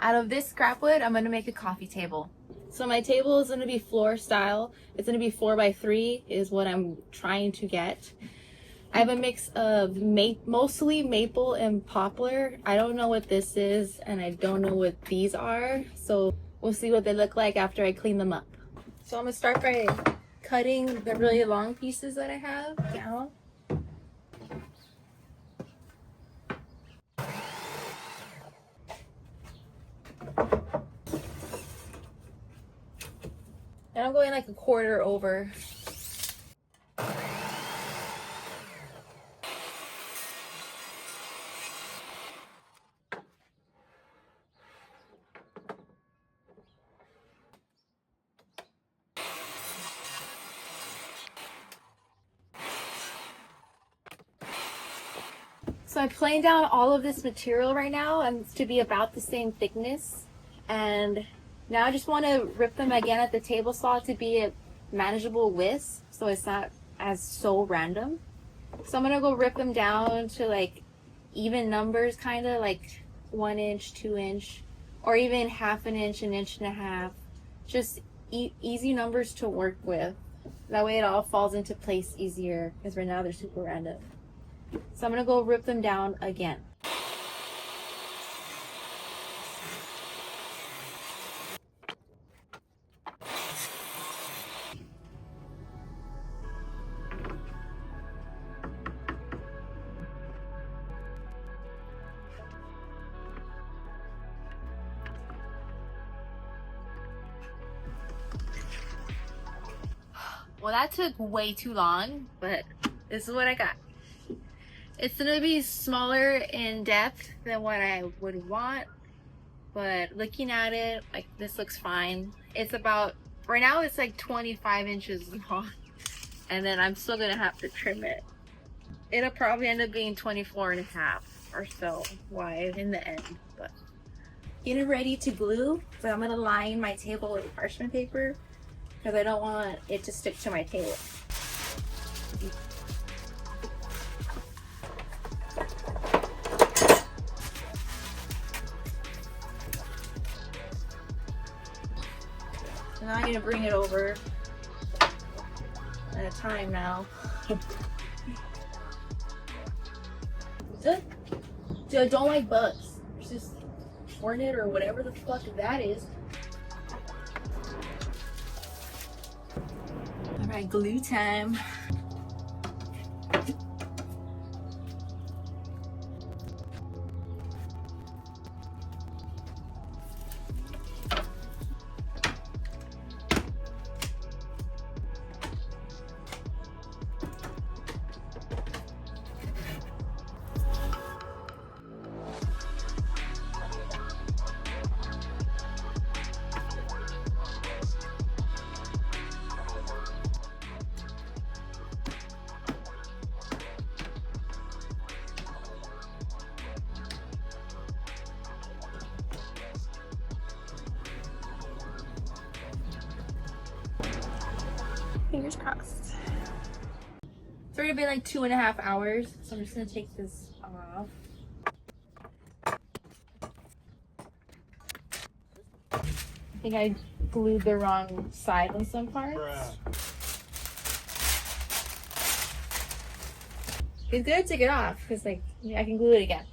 Out of this scrap wood, I'm gonna make a coffee table. So my table is gonna be floor style. It's gonna be 4x3 is what I'm trying to get. I have a mix of mostly maple and poplar. I don't know what this is, and I don't know what these are. So we'll see what they look like after I clean them up. So I'm gonna start by cutting the really long pieces that I have down. And I'm going like a quarter over. So I planed down all of this material right now and to be about the same thickness. And now I just want to rip them again at the table saw to be a manageable width, so it's not as so random. So I'm gonna go rip them down to like even numbers, kind of like 1 inch, 2 inch, or even half an inch, 1.5 inches. Just easy numbers to work with. That way it all falls into place easier, because right now they're super random. So I'm gonna go rip them down again. Well, that took way too long, but this is what I got. It's gonna be smaller in depth than what I would want, but looking at it, like, this looks fine. It's about, right now it's like 25 inches long, and then I'm still gonna have to trim it. It'll probably end up being 24.5 or so wide in the end, but getting ready to glue. So I'm gonna line my table with parchment paper because I don't want it to stick to my table. So now I need to bring it over at a time now. Dude, I don't like bugs. It's just hornet or whatever the fuck that is. Alright, glue time. Fingers crossed. It's already been like 2.5 hours, so I'm just gonna take this off. I think I glued the wrong side on some parts. It's good to take it off because, like, I can glue it again.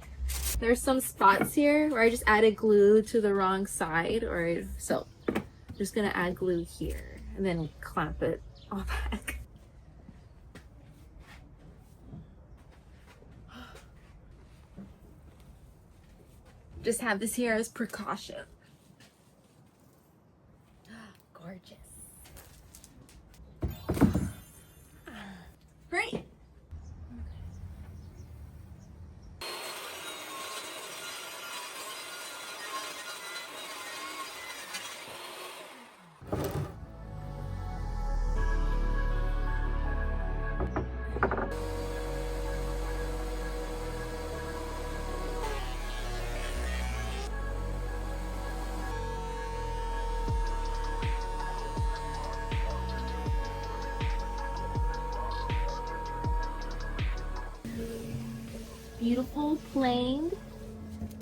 There's some spots here where I just added glue to the wrong side, or so I'm just gonna add glue here and then clamp it all back. Just have this here as precaution. Gorgeous. Great. Beautiful planed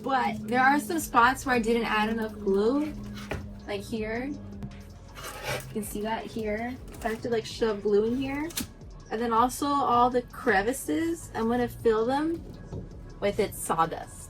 But there are some spots where I didn't add enough glue, like here. You can see that here. I have to like shove glue in here. And then also all the crevices, I'm gonna fill them with its sawdust.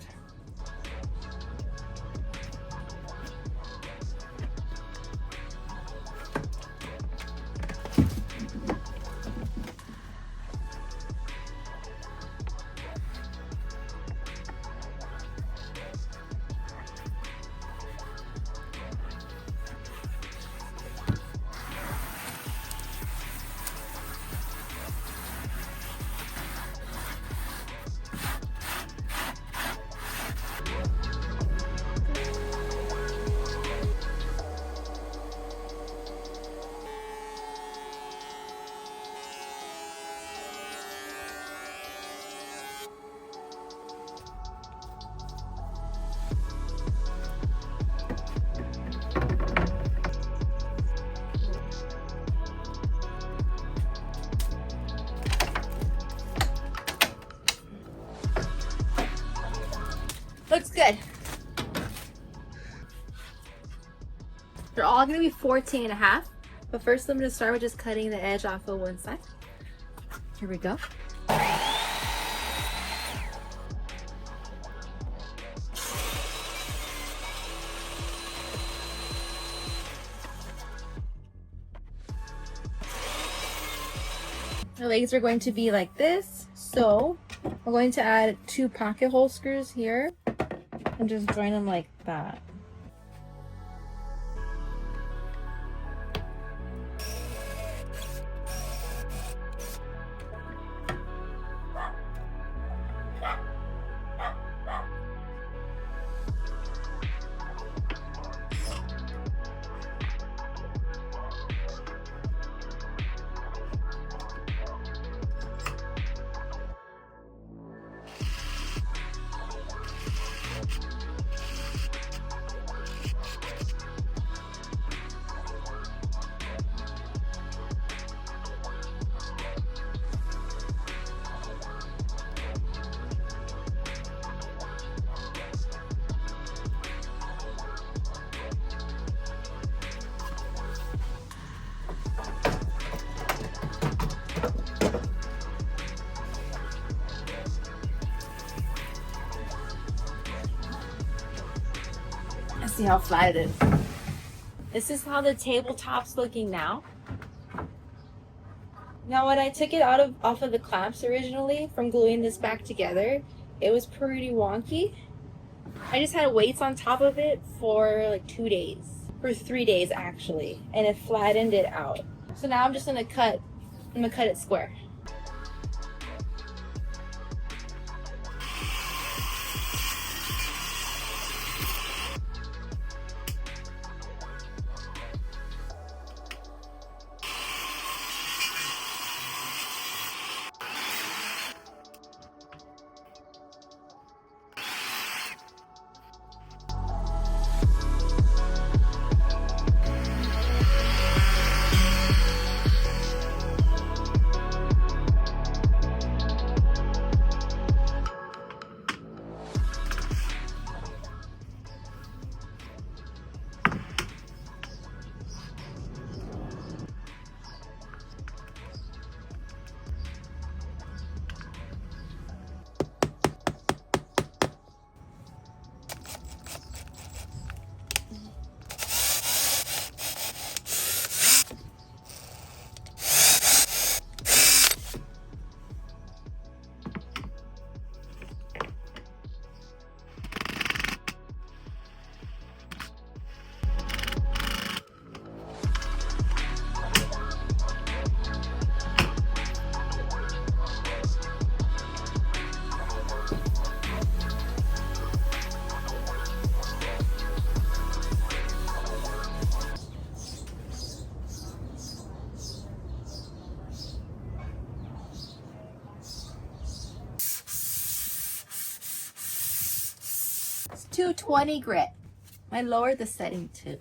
Looks good. They're all gonna be 14.5. But first I'm gonna start with just cutting the edge off of one side. Here we go. The legs are going to be like this. So we're going to add 2 pocket hole screws here and just join them like that. See how flat it is. This is how the tabletop's looking now. Now when I took it off of the clamps originally from gluing this back together, it was pretty wonky. I just had weights on top of it for like 2 days, for 3 days actually, and it flattened it out. So now I'm gonna cut it square. It's 220 grit. I lowered the setting too.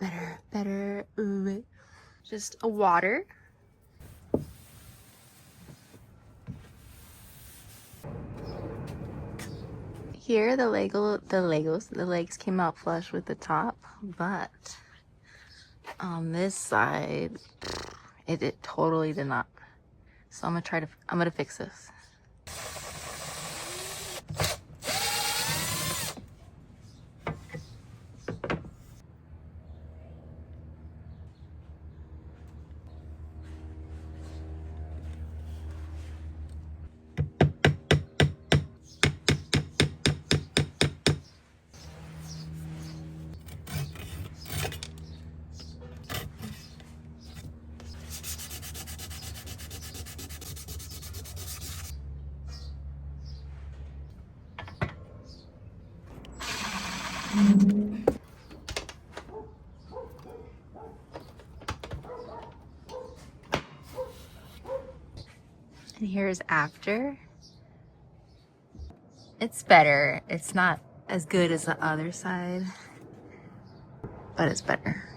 Better. Just a water. Here, the legs came out flush with the top, but on this side, it totally did not. So I'm gonna fix this. And here's after. It's better. It's not as good as the other side, but it's better.